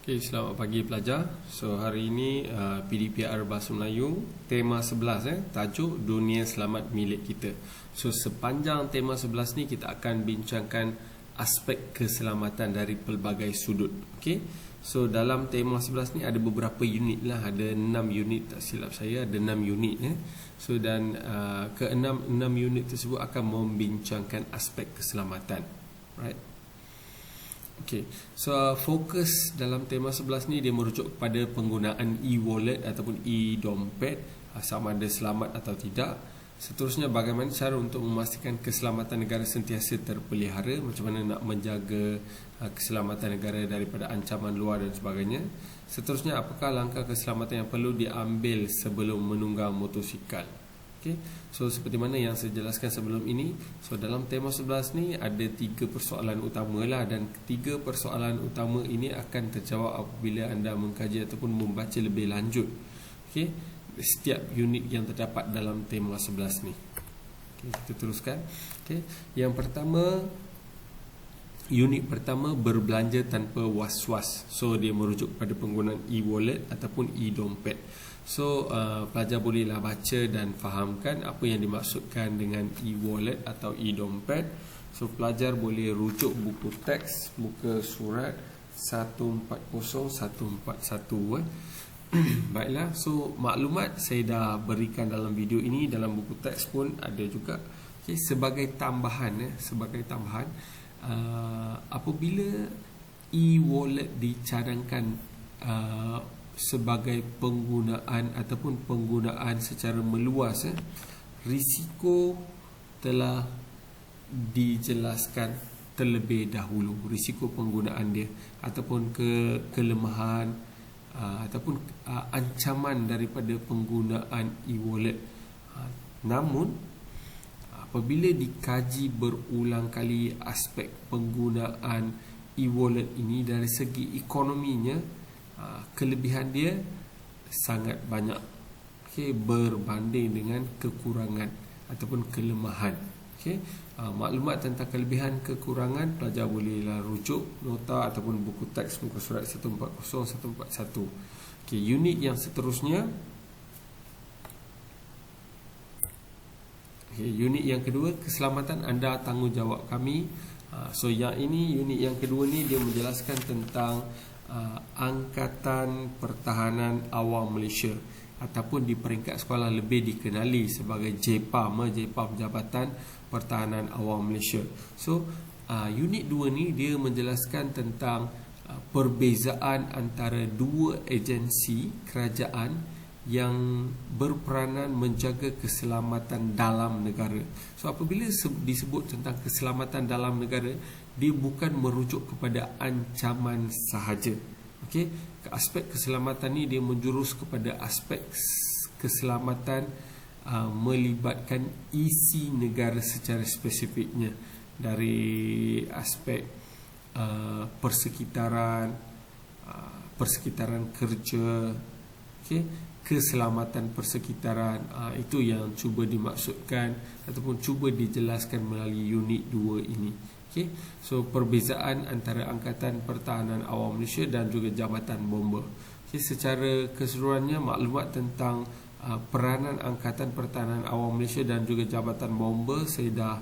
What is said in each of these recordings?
Okay, selamat pagi pelajar. So hari ini PDPR Bahasa Melayu tema 11 tajuk dunia selamat milik kita. So sepanjang tema 11 ni kita akan bincangkan aspek keselamatan dari pelbagai sudut. Okay, so dalam tema 11 ni ada beberapa unit lah, ada 6 unit, tak silap saya ada 6 unit So dan ke-6 unit tersebut akan membincangkan aspek keselamatan. Right. Okay, so fokus dalam tema 11 ni dia merujuk kepada penggunaan e-wallet ataupun e-dompet, sama ada selamat atau tidak. Seterusnya, bagaimana cara untuk memastikan keselamatan negara sentiasa terpelihara, macam mana nak menjaga keselamatan negara daripada ancaman luar dan sebagainya. Seterusnya, apakah langkah keselamatan yang perlu diambil sebelum menunggang motosikal. Okay. So seperti mana yang saya jelaskan sebelum ini, so dalam tema 11 ni ada 3 persoalan utama lah, dan 3 persoalan utama ini akan terjawab apabila anda mengkaji ataupun membaca lebih lanjut setiap unit yang terdapat dalam tema 11 ni. Kita teruskan. Yang pertama, unit pertama, berbelanja tanpa was-was. So dia merujuk pada penggunaan e-wallet ataupun e-dompet. So pelajar bolehlah baca dan fahamkan apa yang dimaksudkan dengan e-wallet atau e-dompet. So pelajar boleh rujuk buku teks muka surat 140-141. Baiklah, so maklumat saya dah berikan dalam video ini, dalam buku teks pun ada juga. Sebagai tambahan apabila e-wallet dicadangkan sebagai penggunaan ataupun penggunaan secara meluas, risiko telah dijelaskan terlebih dahulu, risiko penggunaan dia ataupun kelemahan ataupun ancaman daripada penggunaan e-wallet. Namun apabila dikaji berulang kali aspek penggunaan e-wallet ini dari segi ekonominya, kelebihan dia sangat banyak berbanding dengan kekurangan ataupun kelemahan. Maklumat tentang kelebihan kekurangan pelajar bolehlah rujuk nota ataupun buku teks muka surat 140-141. Unit yang seterusnya, unit yang kedua, keselamatan anda tanggungjawab kami. So yang ini, unit yang kedua ni dia menjelaskan tentang Angkatan Pertahanan Awam Malaysia ataupun di peringkat sekolah lebih dikenali sebagai JPAM, Jabatan Pertahanan Awam Malaysia. So unit 2 ni dia menjelaskan tentang perbezaan antara dua agensi kerajaan yang berperanan menjaga keselamatan dalam negara. So apabila disebut tentang keselamatan dalam negara, dia bukan merujuk kepada ancaman sahaja. Aspek keselamatan ni dia menjurus kepada aspek keselamatan melibatkan isi negara secara spesifiknya, dari aspek persekitaran kerja, keselamatan persekitaran. Itu yang cuba dimaksudkan ataupun cuba dijelaskan melalui unit 2 ini. So perbezaan antara Angkatan Pertahanan Awam Malaysia dan juga Jabatan Bomba. Secara keseluruhannya, maklumat tentang peranan Angkatan Pertahanan Awam Malaysia dan juga Jabatan Bomba saya dah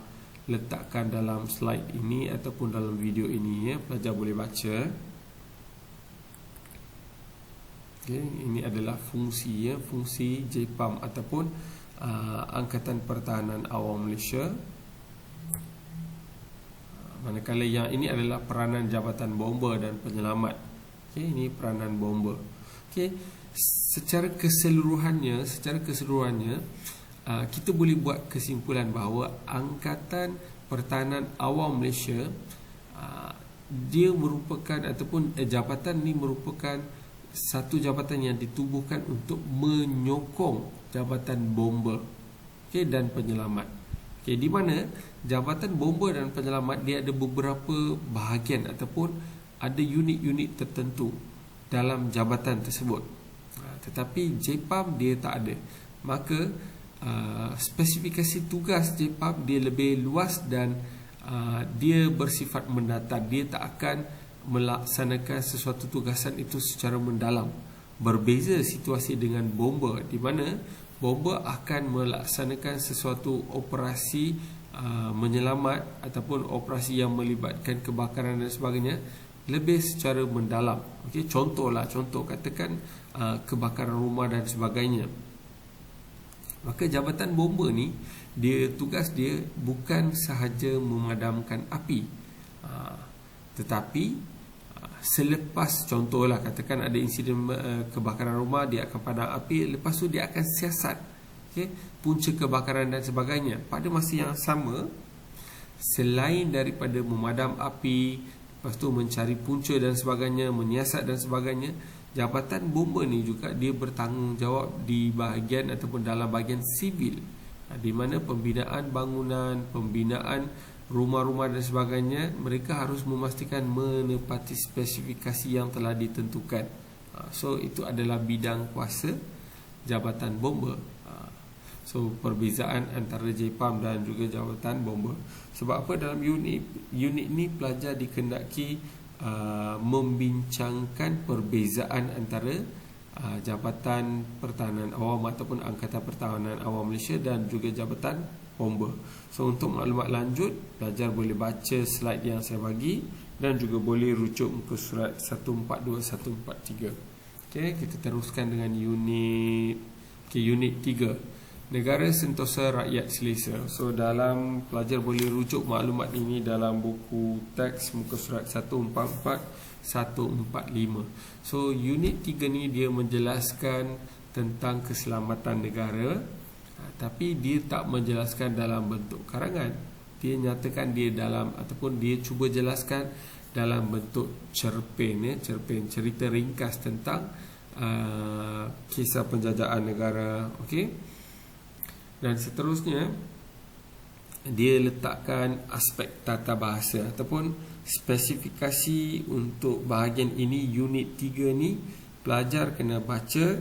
letakkan dalam slide ini ataupun dalam video ini. Pelajar boleh baca. Ini adalah fungsi JPAM ataupun Angkatan Pertahanan Awam Malaysia. Manakala yang ini adalah peranan Jabatan Bomba dan Penyelamat. Ini peranan bomba. Secara keseluruhannya kita boleh buat kesimpulan bahawa Angkatan Pertahanan Awam Malaysia dia merupakan ataupun jabatan ni merupakan satu jabatan yang ditubuhkan untuk menyokong Jabatan Bomba dan Penyelamat. Di mana Jabatan Bomba dan Penyelamat dia ada beberapa bahagian ataupun ada unit-unit tertentu dalam jabatan tersebut. Tetapi JPAM dia tak ada. Maka spesifikasi tugas JPAM dia lebih luas dan dia bersifat mendatar. Dia tak akan melaksanakan sesuatu tugasan itu secara mendalam. Berbeza situasi dengan bomba, di mana bomba akan melaksanakan sesuatu operasi menyelamat ataupun operasi yang melibatkan kebakaran dan sebagainya lebih secara mendalam. Okey, contoh katakan kebakaran rumah dan sebagainya. Maka jabatan bomba ni, tugas dia bukan sahaja memadamkan api, tetapi selepas, contohlah katakan ada insiden kebakaran rumah, dia akan padam api, lepas tu dia akan siasat punca kebakaran dan sebagainya. Pada masa yang sama, selain daripada memadam api, lepas tu mencari punca dan sebagainya, menyiasat dan sebagainya, jabatan bomba ni juga dia bertanggungjawab di bahagian ataupun dalam bahagian sivil, di mana pembinaan bangunan, pembinaan rumah-rumah dan sebagainya, mereka harus memastikan menepati spesifikasi yang telah ditentukan. So itu adalah bidang kuasa jabatan bomba. So perbezaan antara JPAM dan juga jabatan bomba. Sebab apa? Dalam unit ni pelajar dikendaki membincangkan perbezaan antara Jabatan Pertahanan Awam ataupun Angkatan Pertahanan Awam Malaysia dan juga Jabatan Bomba. So untuk maklumat lanjut, pelajar boleh baca slide yang saya bagi dan juga boleh rujuk muka surat 142 143. Okey, kita teruskan dengan unit 3. Negara Sentosa Rakyat Selesa. So dalam pelajar boleh rujuk maklumat ini dalam buku teks muka surat 144 145. So unit 3 ni dia menjelaskan tentang keselamatan negara, tapi dia tak menjelaskan dalam bentuk karangan. Dia nyatakan dia dalam, ataupun dia cuba jelaskan dalam bentuk cerpen, cerita ringkas tentang kisah penjajahan negara. Okey. Dan seterusnya, dia letakkan aspek tata bahasa ataupun spesifikasi untuk bahagian ini. Unit 3 ni pelajar kena baca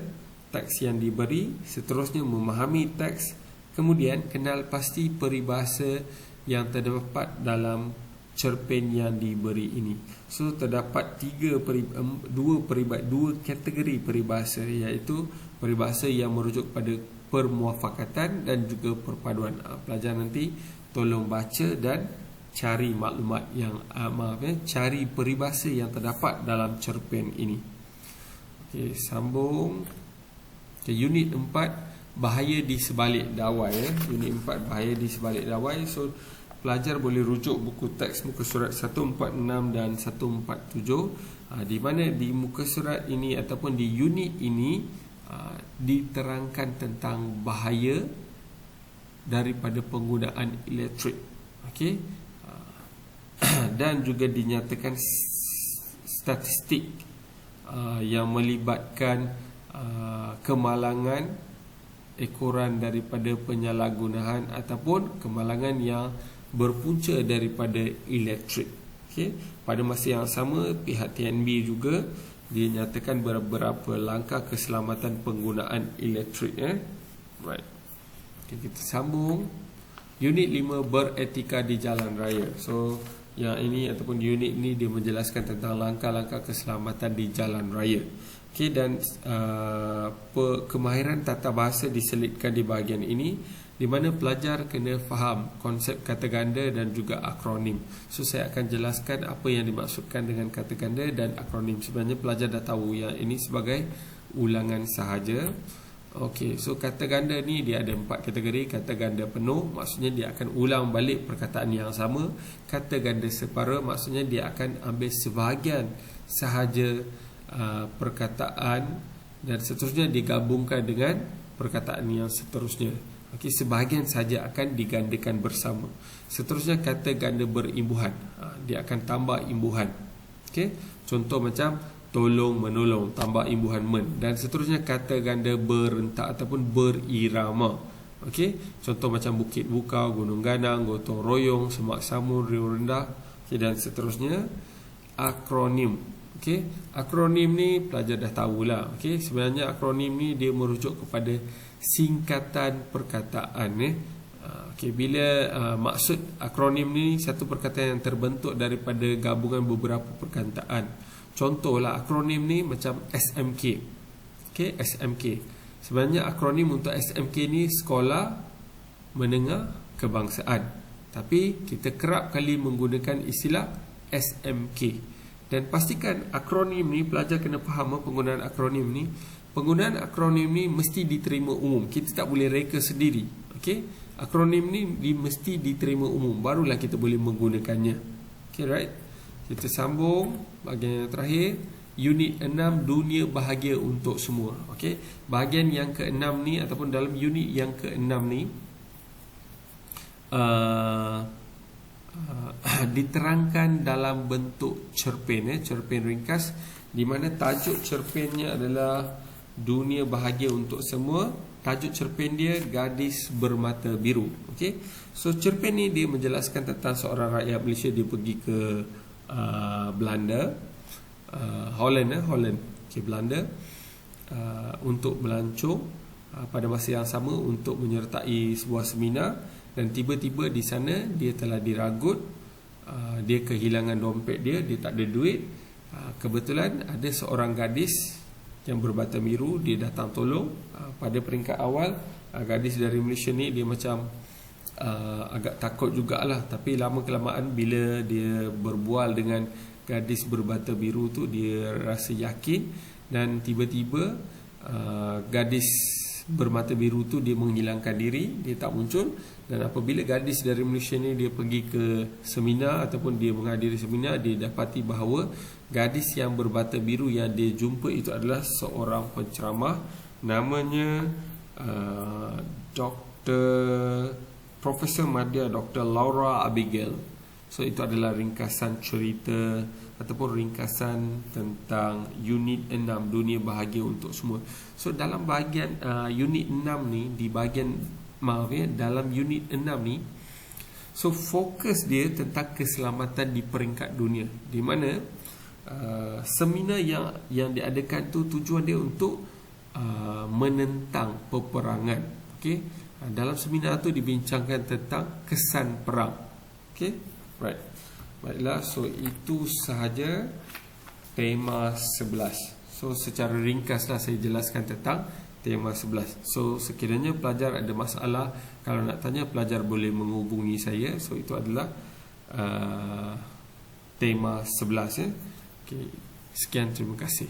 teks yang diberi, seterusnya memahami teks, kemudian kenal pasti peribahasa yang terdapat dalam cerpen yang diberi ini. So terdapat dua kategori peribahasa, iaitu peribahasa yang merujuk pada permuafakatan dan juga perpaduan. Pelajar nanti tolong baca dan cari maklumat yang cari peribahasa yang terdapat dalam cerpen ini. Okey, sambung ke unit 4, bahaya di sebalik dawai. Unit 4, bahaya di sebalik dawai. So pelajar boleh rujuk buku teks muka surat 146 dan 147, di mana di muka surat ini ataupun di unit ini diterangkan tentang bahaya daripada penggunaan elektrik. Okey. Dan juga dinyatakan statistik yang melibatkan kemalangan ekoran daripada penyalahgunaan ataupun kemalangan yang berpunca daripada elektrik. Okey. Pada masa yang sama, pihak TNB juga dia nyatakan beberapa langkah keselamatan penggunaan elektrik. Right. Okay, kita sambung. Unit 5, beretika di jalan raya. So yang ini ataupun unit ini dia menjelaskan tentang langkah-langkah keselamatan di jalan raya. Okay, dan kemahiran tata bahasa diselitkan di bahagian ini, di mana pelajar kena faham konsep kata ganda dan juga akronim. So saya akan jelaskan apa yang dimaksudkan dengan kata ganda dan akronim. Sebenarnya pelajar dah tahu yang ini sebagai ulangan sahaja. Okey, so kata ganda ni dia ada 4 kategori. Kata ganda penuh, maksudnya dia akan ulang balik perkataan yang sama. Kata ganda separa, maksudnya dia akan ambil sebahagian sahaja perkataan dan seterusnya digabungkan dengan perkataan yang seterusnya. Okey, sebahagian saja akan digandakan bersama. Seterusnya kata ganda berimbuhan, dia akan tambah imbuhan. Okey, contoh macam tolong menolong tambah imbuhan men, dan seterusnya kata ganda berentak ataupun berirama. Okey, contoh macam bukit bukau, gunung ganang, gotong royong, semak samun, riuh rendah. Okey, dan seterusnya akronim. Okey, akronim ni pelajar dah tahulah. Okey, sebenarnya akronim ni dia merujuk kepada singkatan perkataan. Bila maksud akronim ni satu perkataan yang terbentuk daripada gabungan beberapa perkataan. Contohlah akronim ni macam SMK. SMK. Sebenarnya akronim untuk SMK ni Sekolah Menengah Kebangsaan. Tapi kita kerap kali menggunakan istilah SMK. Dan pastikan akronim ni, pelajar kena faham penggunaan akronim ni. Penggunaan akronim ni mesti diterima umum. Kita tak boleh reka sendiri. Akronim ni mesti diterima umum, barulah kita boleh menggunakannya. Right? Kita sambung bahagian yang terakhir, unit 6, dunia bahagia untuk semua. Bahagian yang ke-6 ni ataupun dalam unit yang ke-6 ni diterangkan dalam bentuk cerpen, cerpen ringkas, di mana tajuk cerpennya adalah dunia bahagia untuk semua. Tajuk cerpen dia Gadis Bermata Biru. So cerpen ni dia menjelaskan tentang seorang rakyat Malaysia. Dia pergi ke Belanda, Holland, Belanda, untuk melancong, pada masa yang sama untuk menyertai sebuah seminar. Dan tiba-tiba di sana dia telah diragut. Dia kehilangan dompet dia tak ada duit. Kebetulan ada seorang gadis yang berbata biru, dia datang tolong. Pada peringkat awal, gadis dari Malaysia ni dia macam agak takut jugalah. Tapi lama-kelamaan bila dia berbual dengan gadis berbata biru tu, dia rasa yakin. Dan tiba-tiba gadis bermata biru tu dia menghilangkan diri, dia tak muncul. Dan apabila gadis dari Malaysia ni dia pergi ke seminar ataupun dia menghadiri seminar, dia dapati bahawa gadis yang berbata biru yang dia jumpa itu adalah seorang penceramah, namanya Profesor Madya Dr. Laura Abigail. So itu adalah ringkasan cerita ataupun ringkasan tentang unit 6, dunia bahagia untuk semua. So dalam bahagian unit 6 ni, di bahagian dalam unit 6 ni, so fokus dia tentang keselamatan di peringkat dunia, di mana seminar yang diadakan tu tujuan dia untuk menentang peperangan. Dalam seminar tu dibincangkan tentang kesan perang. Right. Baiklah, so itu sahaja tema 11. So secara ringkaslah saya jelaskan tentang tema 11. So sekiranya pelajar ada masalah, kalau nak tanya, pelajar boleh menghubungi saya. So itu adalah tema 11. Sekian, terima kasih.